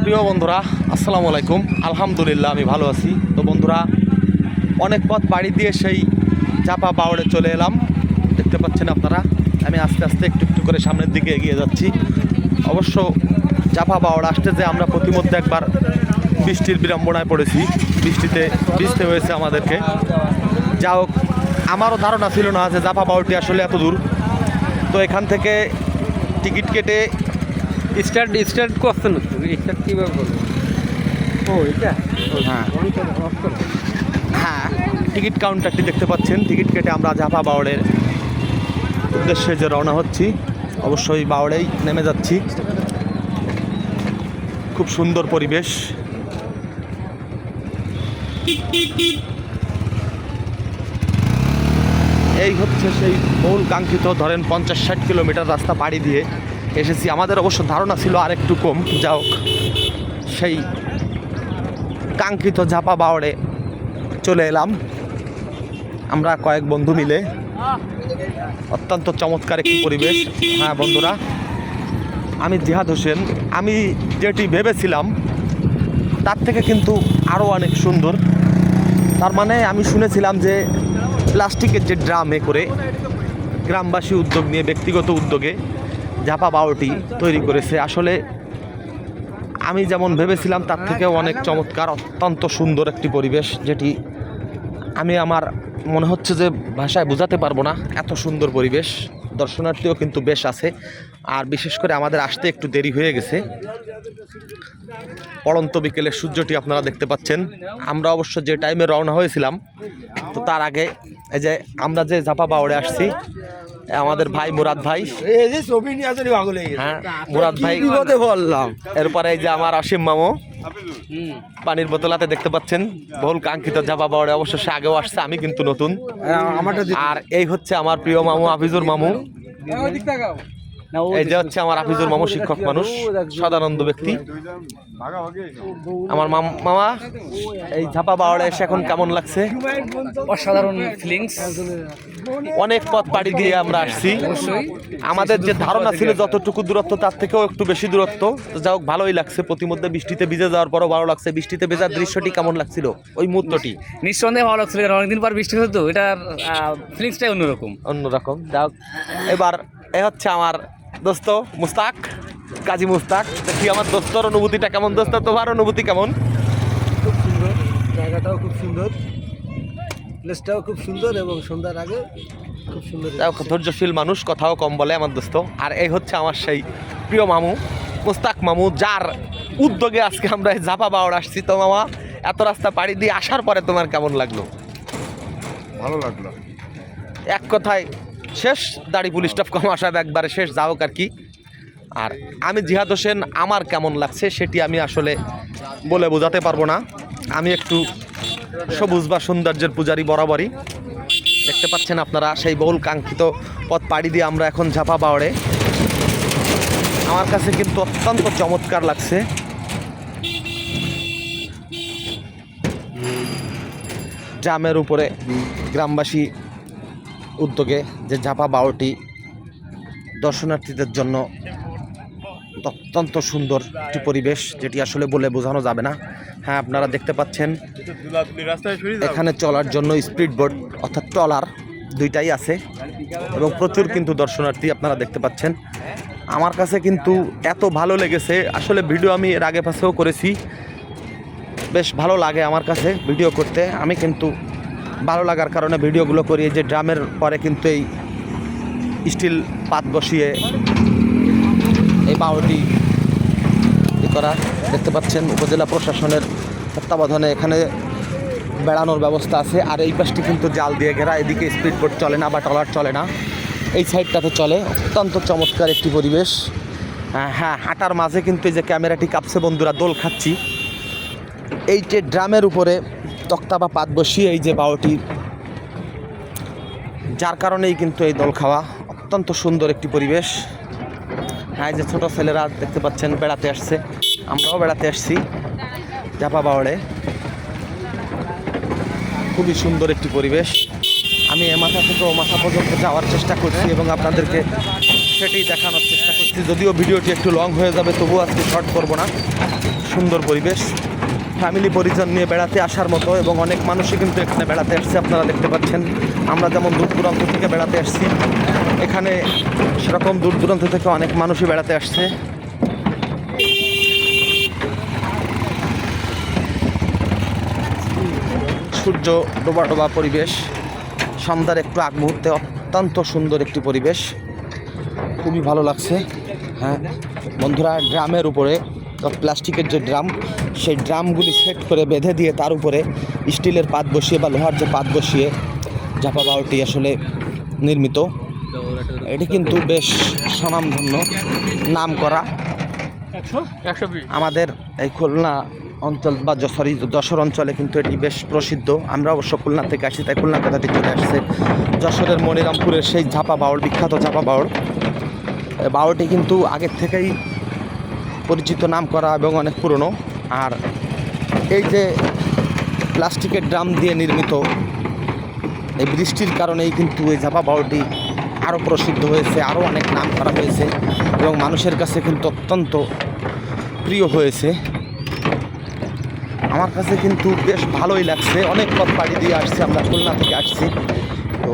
প্রিয় বন্ধুরা, আসসালামু আলাইকুম। আলহামদুলিল্লাহ আমি ভালো আছি। তো বন্ধুরা, অনেক পথ পাড়ি দিয়ে সেই চাপা বাওড়ে চলে এলাম। দেখতে পাচ্ছেন আপনারা, আমি আস্তে আস্তে একটু একটু করে সামনের দিকে এগিয়ে যাচ্ছি। অবশ্য চাপা বাওড় আসতে যে আমরা প্রতিমধ্যে একবার বৃষ্টির বিড়ম্বনায় পড়েছি, বৃষ্টিতে ভিজতে হয়েছে আমাদেরকে। যা হোক, আমারও ধারণা ছিল না যে চাপা বাওড়টি আসলে এত দূর। তো এখান থেকে টিকিট কেটে স্টার্ট করছে না, স্টার্ট কীভাবে করবো? ও এটা হ্যাঁ হ্যাঁ টিকিট কাউন্টারটি দেখতে পাচ্ছেন। টিকিট কেটে আমরা ঝাপা বাওড়ের উদ্দেশ্যে যে রওনা হচ্ছি, অবশ্যই বাওড়েই নেমে যাচ্ছি। খুব সুন্দর পরিবেশ। এই হচ্ছে সেই বহুল কাঙ্ক্ষিত, ধরেন 50-60 কিলোমিটার রাস্তা পাড়ি দিয়ে এসেছি। আমাদের অবশ্য ধারণা ছিল আর একটু কম। যা হোক, সেই কাঙ্ক্ষিত ঝাপা বাওড়ে চলে এলাম আমরা কয়েক বন্ধু মিলে। অত্যন্ত চমৎকার একটি পরিবেশ। হ্যাঁ বন্ধুরা, আমি জিহাদ হোসেন। আমি যেটি ভেবেছিলাম তার থেকে কিন্তু আরও অনেক সুন্দর। তার মানে আমি শুনেছিলাম যে প্লাস্টিকের যে ড্রামে করে গ্রামবাসী উদ্যোগ নিয়ে, ব্যক্তিগত উদ্যোগে ঝাপা বাওড়টি তৈরি করেছে। আসলে আমি যেমন ভেবেছিলাম তার থেকেও অনেক চমৎকার, অত্যন্ত সুন্দর একটি পরিবেশ, যেটি আমি আমার মনে হচ্ছে যে ভাষায় বোঝাতে পারবো না। এত সুন্দর পরিবেশ। দর্শনার্থীও কিন্তু বেশ আছে, আর বিশেষ করে আমাদের আসতে একটু দেরি হয়ে গেছে। পড়ন্ত বিকেলের সূর্যটি আপনারা দেখতে পাচ্ছেন। আমরা অবশ্য যে টাইমে রওনা হয়েছিলাম, তো তার আগে এই যে আমরা যে ঝাপা বাওড়ে আসছি, আমাদের ভাই মুরাদ ভাই, হ্যাঁ মুরাদ ভাই বললাম। এরপরে এই যে আমার অসীম মামু পানির বোতলাতে দেখতে পাচ্ছেন বহুল কাঙ্ক্ষিত ঝাপা বাওড়ে। অবশ্য সে আগেও আসছে, আমি কিন্তু নতুন। আর এই হচ্ছে আমার প্রিয় মামু আফিজুর মামু। এই যে হচ্ছে আমার আফিজুর মামু, শিক্ষক মানুষ, সদানন্দ ব্যক্তি। আমার মামা, এই ঝাপা বাওড়ে এসে এখন কেমন লাগছে? অসাধারণ ফিলিংস। অনেক পথ পাড়ি দিয়ে আমরা আসছি। আমাদের যে ধারণা ছিল যতটুকু দূরত্ব, তার থেকেও একটু বেশি দূরত্ব। যা হোক, ভালোই লাগছে। প্রতিমধ্যে বৃষ্টিতে ভিজে যাওয়ার পরও ভালো লাগছে। বৃষ্টিতে ভেজার দৃশ্যটি কেমন লাগছিল, ওই মুহূর্তটি? নিঃসন্দেহে ভালো লাগছিল, কারণ অনেকদিন পর বৃষ্টি হতো। এটার ফিলিংসটাই অন্যরকম। যা হোক, এবার এ হচ্ছে আমার দোস্ত মুস্তাক, কাজী মুস্তাক। কি আমার দোস্তর অনুভূতিটা কেমন? দোস্ত, তোমার অনুভূতি কেমন? খুব সুন্দর, জায়গাটাও খুব সুন্দর, প্লেসটাও খুব সুন্দর, এবং সন্ধ্যার আগে খুব সুন্দর। ধৈর্যশীল মানুষ, কথাও কম বলে আমার দোস্ত। আর এই হচ্ছে আমার সেই প্রিয় মামু মুস্তাক মামু, যার উদ্যোগে আজকে আমরা এই ঝাপা বাওড় আসছি। তো মামা, এত রাস্তা পাড়ি দিয়ে আসার পরে তোমার কেমন লাগলো? ভালো লাগলো। এক কথায় শেষ, দাড়ি পুলিশ স্টাফ কম আসা একবারে শেষ। যা হোক আর কি। আর আমি জিহাদ হোসেন, আমার কেমন লাগছে সেটি আমি আসলে বলে বোঝাতে পারবো না। আমি একটু সবুজ বা সৌন্দর্যের পূজারি বরাবরই। দেখতে পাচ্ছেন আপনারা সেই বহুল কাঙ্ক্ষিত পথ পাড়ি দিয়ে আমরা এখন ঝাপা বাওড়ে। আমার কাছে কিন্তু অত্যন্ত চমৎকার লাগছে। ড্রামের উপরে গ্রামবাসী উদ্যোগে যে ঝাপা বাওড়টি দর্শনার্থীদের জন্য অত্যন্ত সুন্দর একটি পরিবেশ, যেটি আসলে বলে বোঝানো যাবে না। হ্যাঁ, আপনারা দেখতে পাচ্ছেন এখানে চলার জন্য স্পিড বোট অর্থাৎ ট্রলার দুইটাই আছে, এবং প্রচুর কিন্তু দর্শনার্থী আপনারা দেখতে পাচ্ছেন। আমার কাছে কিন্তু এত ভালো লেগেছে, আসলে ভিডিও আমি এর আগে পাশেও করেছি। বেশ ভালো লাগে আমার কাছে ভিডিও করতে। আমি কিন্তু ভালো লাগার কারণে ভিডিওগুলো করি। এই যে ড্রামের পরে কিন্তু এই স্টিল পাত বসিয়ে এই বাওড়টি করা দেখতে পাচ্ছেন। উপজেলা প্রশাসনের তত্ত্বাবধানে এখানে বেড়ানোর ব্যবস্থা আছে। আর এই পাশটি কিন্তু জাল দিয়ে ঘেরা, এদিকে স্পিড বোট চলে না বা ট্রলার চলে না, এই সাইডটাতে চলে। অত্যন্ত চমৎকার একটি পরিবেশ। হ্যাঁ, হাঁটার মাঝে কিন্তু এই যে ক্যামেরাটি কাঁপছে বন্ধুরা, দোল খাচ্ছি। এই যে ড্রামের উপরে তক্তা বা পাত বসিয়ে এই যে বাওড়টি, যার কারণেই কিন্তু এই দোল খাওয়া। অত্যন্ত সুন্দর একটি পরিবেশ। হ্যাঁ, এই যে ছোটো ছেলেরা দেখতে পাচ্ছেন বেড়াতে আসছে, আমরাও বেড়াতে আসছি ঝাপা বাওড়ে। খুবই সুন্দর একটি পরিবেশ। আমি এ মাথা থেকে ও মাথা পর্যন্ত যাওয়ার চেষ্টা করছি এবং আপনাদেরকে সেটি দেখানোর চেষ্টা করছি। যদিও ভিডিওটি একটু লং হয়ে যাবে, তবুও আজকে শর্ট করব না। সুন্দর পরিবেশ, ফ্যামিলি পরিজন নিয়ে বেড়াতে আসার মতো, এবং অনেক মানুষই কিন্তু এখানে বেড়াতে আসছে। আপনারা দেখতে পাচ্ছেন, আমরা যেমন দূর দূরান্ত থেকে বেড়াতে আসছি, এখানে সেরকম দূর দূরান্ত থেকে অনেক মানুষই বেড়াতে আসছে। সূর্য ডোবা ডোবা পরিবেশ, সন্ধ্যার একটু আগ মুহূর্তে অত্যন্ত সুন্দর একটি পরিবেশ, খুবই ভালো লাগছে। হ্যাঁ বন্ধুরা, ড্রামের উপরে প্লাস্টিকের যে ড্রাম, সেই ড্রামগুলি সেট করে বেঁধে দিয়ে তার উপরে স্টিলের পাত বসিয়ে বা লোহার যে পাত বসিয়ে ঝাপা বাউলটি আসলে নির্মিত। এটি কিন্তু বেশ স্বনামধন্য, নাম করা। আমাদের এই খুলনা অঞ্চল বা যশোর অঞ্চলে কিন্তু এটি বেশ প্রসিদ্ধ। আমরা অবশ্য খুলনা থেকে আসি, তাই খুলনা কথাটি চলে আসছে। যশোরের মনিরামপুরের সেই ঝাপা বাউল, বিখ্যাত ঝাপা বাউল, বাউলটি কিন্তু আগের থেকেই পরিচিত, নাম করা এবং অনেক পুরনো। আর এই যে প্লাস্টিকের ড্রাম দিয়ে নির্মিত, এই বৃষ্টির কারণেই কিন্তু এই ঝাপা বাউলটি আরও প্রসিদ্ধ হয়েছে, আরও অনেক নাম করা হয়েছে এবং মানুষের কাছে কিন্তু অত্যন্ত প্রিয় হয়েছে। আমার কাছে কিন্তু বেশ ভালোই লাগছে। অনেক পথ পাড়ি দিয়ে আসছি, আমরা খুলনা থেকে আসছি। তো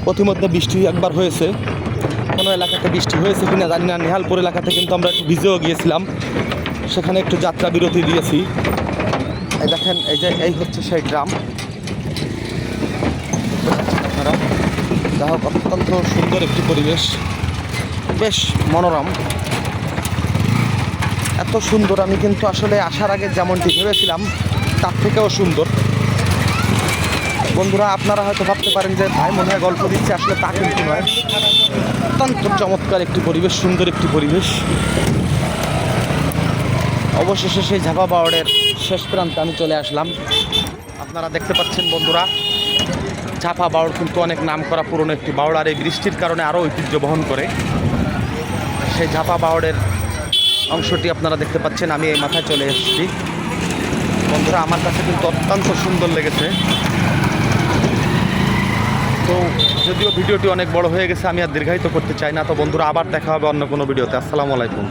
প্রতিমধ্যে বৃষ্টি একবার হয়েছে, কোনো এলাকাতে বৃষ্টি হয়েছে কিনা জানি না। নেহালপুর এলাকাতে কিন্তু আমরা একটু ভিজেও গিয়েছিলাম, সেখানে একটু যাত্রা বিরতি দিয়েছি। এই দেখেন, এই হচ্ছে সেই ড্রাম। আপনারা যা হোক, অত্যন্ত সুন্দর একটি পরিবেশ, বেশ মনোরম। এত সুন্দর আমি কিন্তু আসলে আসার আগে যেমনটি ভেবেছিলাম তার থেকেও সুন্দর। বন্ধুরা, আপনারা হয়তো ভাবতে পারেন যে ভাই মনে হয় গল্প দিচ্ছে, আসলে তা কিন্তু নয়। অত্যন্ত চমৎকার একটি পরিবেশ, সুন্দর একটি পরিবেশ। অবশেষে সেই ঝাপা বাউলের শেষ প্রান্তে আমি চলে আসলাম। আপনারা দেখতে পাচ্ছেন বন্ধুরা, ঝাপা বাউল কিন্তু অনেক নাম করা পুরনো একটি বাউল, আর এই বৃষ্টির কারণে আরও ঐতিহ্য বহন করে। সেই ঝাপা বাউলের অংশটি আপনারা দেখতে পাচ্ছেন। আমি এই মাথায় চলে এসেছি বন্ধুরা, আমার কাছে কিন্তু অত্যন্ত সুন্দর লেগেছে। তো যদিও ভিডিওটি অনেক বড় হয়ে গেছে, আমি আর দীর্ঘায়িত করতে চাই না। তো বন্ধুরা, আবার দেখা হবে অন্য কোনো ভিডিওতে। আসসালামু আলাইকুম।